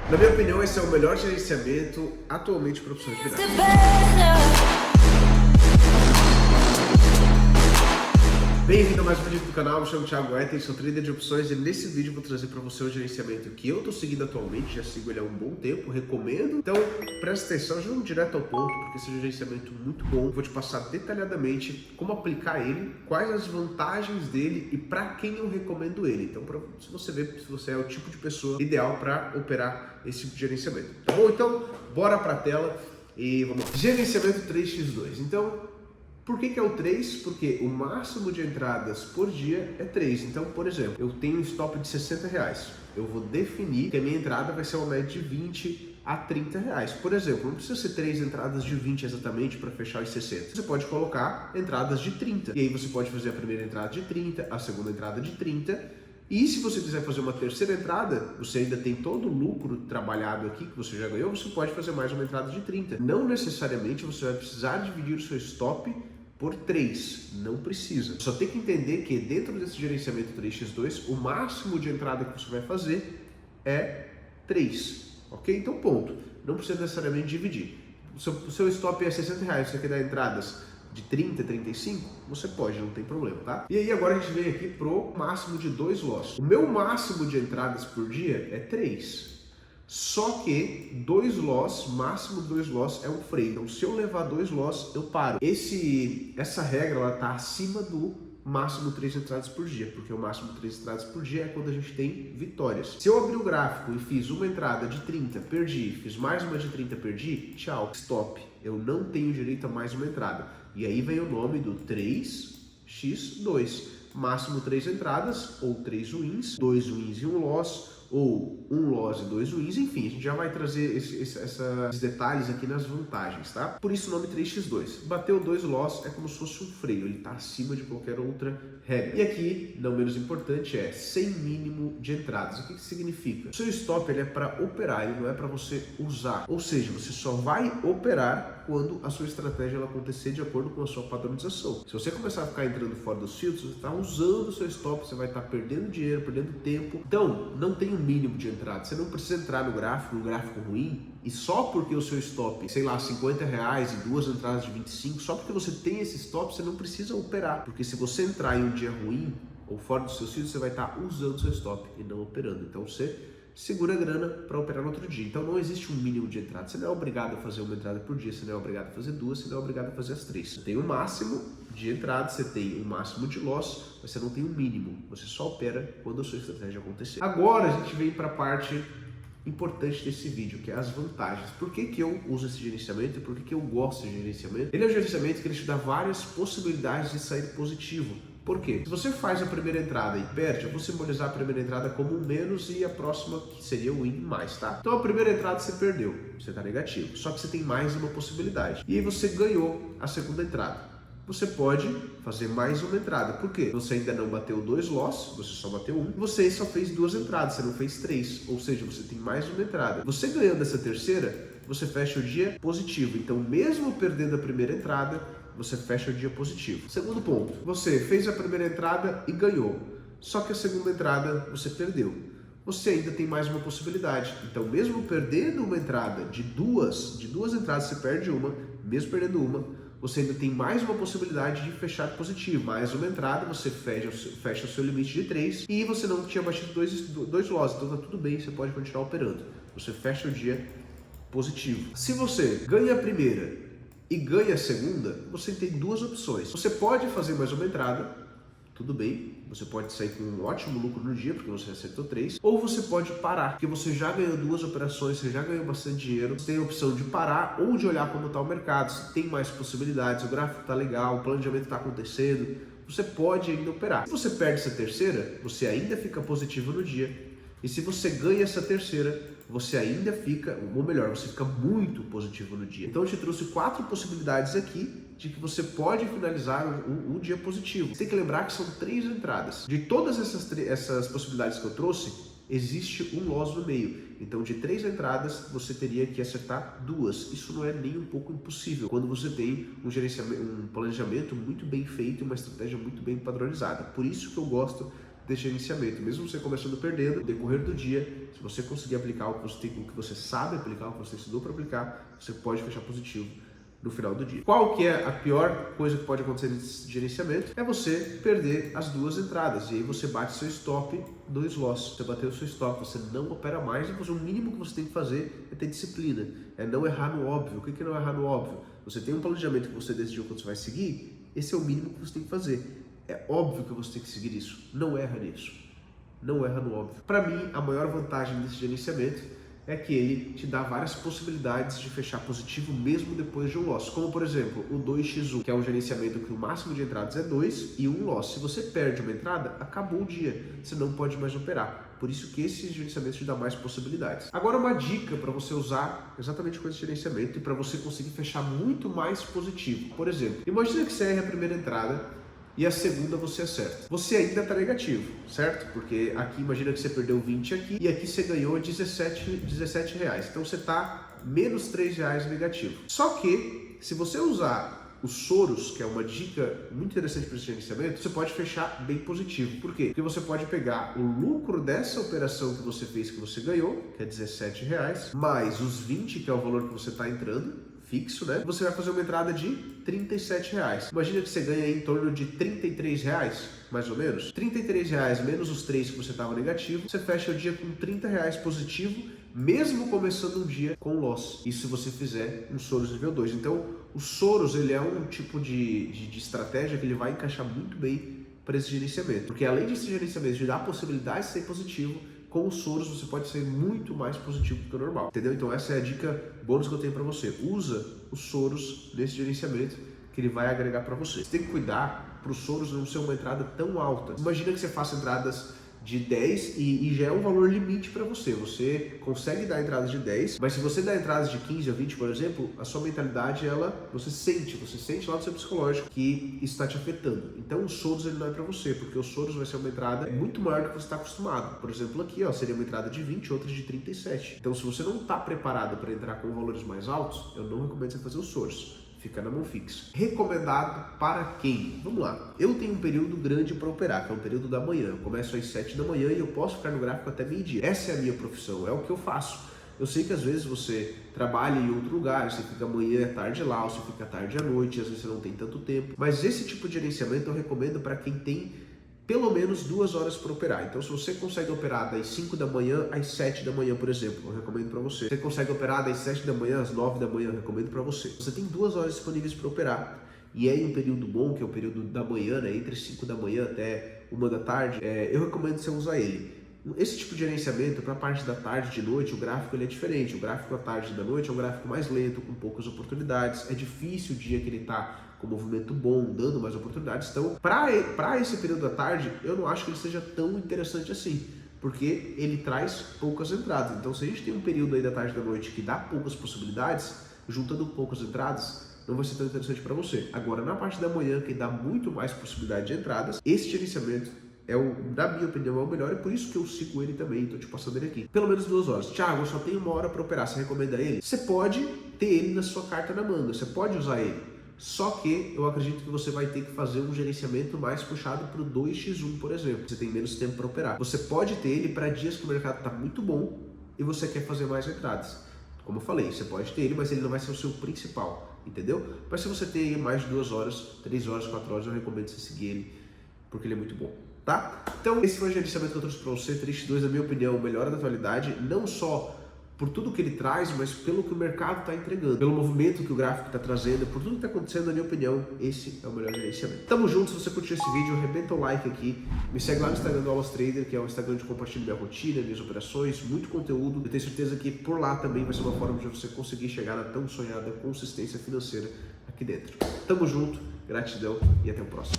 Na minha opinião, esse é o melhor gerenciamento atualmente para opções binárias. Bem-vindo a mais um vídeo do canal, me chamo Thiago Etten, sou trader de opções e nesse vídeo eu vou trazer para você o gerenciamento que eu estou seguindo atualmente, já sigo ele há um bom tempo, recomendo. Então, presta atenção, já vamos direto ao ponto, porque esse é um gerenciamento muito bom. Vou te passar detalhadamente como aplicar ele, quais as vantagens dele e para quem eu recomendo ele. Então, se você ver se você é o tipo de pessoa ideal para operar esse tipo de gerenciamento. Tá bom? Então, bora para a tela e vamos lá. Gerenciamento 3x2. Então, por que é o 3? Porque o máximo de entradas por dia é 3. Então, por exemplo, eu tenho um stop de R$60. Eu vou definir que a minha entrada vai ser uma média de 20 a 30 reais. Por exemplo, não precisa ser 3 entradas de 20 exatamente para fechar os 60. Você pode colocar entradas de 30. E aí você pode fazer a primeira entrada de 30, a segunda entrada de 30. E se você quiser fazer uma terceira entrada, você ainda tem todo o lucro trabalhado aqui que você já ganhou, você pode fazer mais uma entrada de 30. Não necessariamente você vai precisar dividir o seu stop por 3, não precisa. Só tem que entender que dentro desse gerenciamento 3x2, o máximo de entrada que você vai fazer é 3, ok? Então ponto, não precisa necessariamente dividir. O seu stop é R$60, você quer dar entradas de 30, 35, você pode, não tem problema, tá? E aí agora a gente vem aqui pro máximo de 2 loss. O meu máximo de entradas por dia é 3. Só que 2 loss, máximo 2 loss é um freio. Então se eu levar 2 loss, eu paro. Essa regra ela tá acima do máximo 3 entradas por dia, porque o máximo 3 entradas por dia é quando a gente tem vitórias. Se eu abrir o gráfico e fiz uma entrada de 30, perdi, fiz mais uma de 30, perdi, tchau, stop. Eu não tenho direito a mais uma entrada. E aí vem o nome do 3x2. Máximo 3 entradas, ou 3 wins, 2 wins e 1 loss, ou 1 loss e 2 wins, enfim, a gente já vai trazer esses detalhes aqui nas vantagens, tá? Por isso o nome 3x2. Bateu 2 loss é como se fosse um freio, ele está acima de qualquer outra regra. E aqui, não menos importante, é sem mínimo de entradas. O que significa? O seu stop ele é para operar, ele não é para você usar. Ou seja, você só vai operar quando a sua estratégia ela acontecer de acordo com a sua padronização. Se você começar a ficar entrando fora dos filtros, você está usando o seu stop, você vai estar perdendo dinheiro, perdendo tempo. Então, não tem um mínimo de entrada. Você não precisa entrar no gráfico ruim, e só porque o seu stop, sei lá, R$50 e 2 entradas de 25, só porque você tem esse stop, você não precisa operar. Porque se você entrar em um dia ruim ou fora dos seus filtros, você vai estar usando o seu stop e não operando. Então, você segura a grana para operar no outro dia. Então não existe um mínimo de entrada. Você não é obrigado a fazer uma entrada por dia, você não é obrigado a fazer 2, você não é obrigado a fazer as 3. Você tem um máximo de entrada, você tem um máximo de loss, mas você não tem um mínimo. Você só opera quando a sua estratégia acontecer. Agora a gente vem para a parte importante desse vídeo, que é as vantagens. Por que eu uso esse gerenciamento e por que eu gosto de gerenciamento? Ele é um gerenciamento que ele te dá várias possibilidades de sair positivo. Por quê? Se você faz a primeira entrada e perde, eu vou simbolizar a primeira entrada como um menos e a próxima que seria o win mais, tá? Então a primeira entrada você perdeu, você tá negativo, só que você tem mais uma possibilidade. E aí você ganhou a segunda entrada. Você pode fazer mais uma entrada. Por quê? Você ainda não bateu 2 loss, você só bateu 1. Você só fez 2 entradas, você não fez 3. Ou seja, você tem mais uma entrada. Você ganhando essa terceira, você fecha o dia positivo. Então, mesmo perdendo a primeira entrada, você fecha o dia positivo. Segundo ponto, você fez a primeira entrada e ganhou. Só que a segunda entrada você perdeu. Você ainda tem mais uma possibilidade. Então, mesmo perdendo uma entrada de duas entradas, você perde uma, mesmo perdendo uma, você ainda tem mais uma possibilidade de fechar positivo. Mais uma entrada, você fecha o seu limite de 3 e você não tinha batido 2 loss, então tá tudo bem, você pode continuar operando. Você fecha o dia positivo. Se você ganha a primeira e ganha a segunda, você tem 2 opções. Você pode fazer mais uma entrada, tudo bem, você pode sair com um ótimo lucro no dia, porque você acertou 3, ou você pode parar, porque você já ganhou 2 operações, você já ganhou bastante dinheiro, você tem a opção de parar ou de olhar como está o mercado, se tem mais possibilidades, o gráfico está legal, o planejamento está acontecendo, você pode ainda operar. Se você perde essa terceira, você ainda fica positivo no dia, e se você ganha essa terceira, você ainda fica, ou melhor, você fica muito positivo no dia. Então eu te trouxe 4 possibilidades aqui de que você pode finalizar o dia positivo. Você tem que lembrar que são 3 entradas. De todas essas possibilidades que eu trouxe, existe um loss no meio. Então de 3 entradas, você teria que acertar 2. Isso não é nem um pouco impossível quando você tem um planejamento muito bem feito, uma estratégia muito bem padronizada. Por isso que eu gosto desse gerenciamento. Mesmo você começando perdendo, no decorrer do dia, se você conseguir aplicar o que você tem, o que você sabe aplicar, o que você estudou para aplicar, você pode fechar positivo no final do dia. Qual que é a pior coisa que pode acontecer nesse gerenciamento? É você perder as duas entradas, e aí você bate seu stop 2 loss. Você bateu o seu stop, você não opera mais, e o mínimo que você tem que fazer é ter disciplina, é não errar no óbvio. O que é não errar no óbvio? Você tem um planejamento que você decidiu quando você vai seguir, esse é o mínimo que você tem que fazer. É óbvio que você tem que seguir isso, não erra nisso, não erra no óbvio. Para mim, a maior vantagem desse gerenciamento é que ele te dá várias possibilidades de fechar positivo mesmo depois de um loss. Como, por exemplo, o 2x1, que é um gerenciamento que o máximo de entradas é 2 e um loss. Se você perde uma entrada, acabou o dia. Você não pode mais operar. Por isso que esse gerenciamento te dá mais possibilidades. Agora, uma dica para você usar exatamente com esse gerenciamento e para você conseguir fechar muito mais positivo. Por exemplo, imagina que você erra a primeira entrada e a segunda você acerta. Você ainda está negativo, certo? Porque aqui, imagina que você perdeu 20 aqui e aqui você ganhou 17 reais. Então você está menos 3 reais negativo. Só que, se você usar os Soros, que é uma dica muito interessante para esse gerenciamento, você pode fechar bem positivo. Por quê? Porque você pode pegar o lucro dessa operação que você fez, que você ganhou, que é 17 reais, mais os 20, que é o valor que você está entrando, fixo, né? Você vai fazer uma entrada de 37 reais. Imagina que você ganha em torno de 33 reais, mais ou menos. 33 reais menos os 3 que você estava negativo, você fecha o dia com 30 reais positivo, mesmo começando um dia com loss. Isso se você fizer um Soros nível 2. Então, o Soros, ele é um tipo de estratégia que ele vai encaixar muito bem para esse gerenciamento. Porque além desse gerenciamento de dar possibilidade de ser positivo, com os Soros você pode ser muito mais positivo do que o normal, entendeu? Então essa é a dica bônus que eu tenho para você. Usa os Soros nesse gerenciamento que ele vai agregar para você. Você tem que cuidar para os Soros não ser uma entrada tão alta. Imagina que você faça entradas de 10 e já é um valor limite para você. Você consegue dar entradas de 10, mas se você dá entradas de 15 a 20, por exemplo, a sua mentalidade, você sente lá no seu psicológico que isso está te afetando. Então o Soros ele não é para você, porque o Soros vai ser uma entrada muito maior do que você está acostumado. Por exemplo, aqui seria uma entrada de 20, outra de 37. Então se você não está preparado para entrar com valores mais altos, eu não recomendo você fazer os Soros. Fica na mão fixa. Recomendado para quem? Vamos lá. Eu tenho um período grande para operar, que é um período da manhã. Eu começo às 7 da manhã e eu posso ficar no gráfico até meio-dia. Essa é a minha profissão, é o que eu faço. Eu sei que às vezes você trabalha em outro lugar, você fica manhã e tarde lá, ou você fica tarde à noite, às vezes você não tem tanto tempo. Mas esse tipo de gerenciamento eu recomendo para quem tem pelo menos 2 horas para operar. Então, se você consegue operar das 5 da manhã às 7 da manhã, por exemplo, eu recomendo para você. Você consegue operar das 7 da manhã às 9 da manhã, eu recomendo para você. Você tem 2 horas disponíveis para operar. E aí, um período bom, que é o período da manhã, né, entre 5 da manhã até 1 da tarde, eu recomendo você usar ele. Esse tipo de gerenciamento, para a parte da tarde e de noite, o gráfico ele é diferente. O gráfico da tarde e da noite é um gráfico mais lento, com poucas oportunidades. É difícil o dia que ele está com movimento bom, dando mais oportunidades. Então, para esse período da tarde, eu não acho que ele seja tão interessante assim, porque ele traz poucas entradas. Então, se a gente tem um período aí da tarde e da noite que dá poucas possibilidades, juntando poucas entradas, não vai ser tão interessante para você. Agora, na parte da manhã, que dá muito mais possibilidade de entradas, esse gerenciamento na minha opinião, é o melhor, e por isso que eu sigo ele também, estou te passando ele aqui. Pelo menos 2 horas. Thiago, eu só tenho 1 hora para operar, você recomenda ele? Você pode ter ele na sua carta na manga, você pode usar ele. Só que eu acredito que você vai ter que fazer um gerenciamento mais puxado para o 2x1, por exemplo. Você tem menos tempo para operar. Você pode ter ele para dias que o mercado está muito bom e você quer fazer mais entradas. Como eu falei, você pode ter ele, mas ele não vai ser o seu principal, entendeu? Mas se você tem mais de 2 horas, 3 horas, 4 horas, eu recomendo você seguir ele, porque ele é muito bom. Tá? Então, esse foi o gerenciamento que eu trouxe para você. Triste 2, na minha opinião, melhora da atualidade, não só por tudo que ele traz, mas pelo que o mercado está entregando, pelo movimento que o gráfico está trazendo, por tudo que está acontecendo, na minha opinião, esse é o melhor gerenciamento. Tamo junto, se você curtiu esse vídeo, arrebenta o like aqui, me segue lá no Instagram do Aulas Trader, que é o Instagram onde eu compartilho minha rotina, minhas operações, muito conteúdo. Eu tenho certeza que por lá também vai ser uma forma de você conseguir chegar na tão sonhada consistência financeira aqui dentro. Tamo junto, gratidão e até o próximo.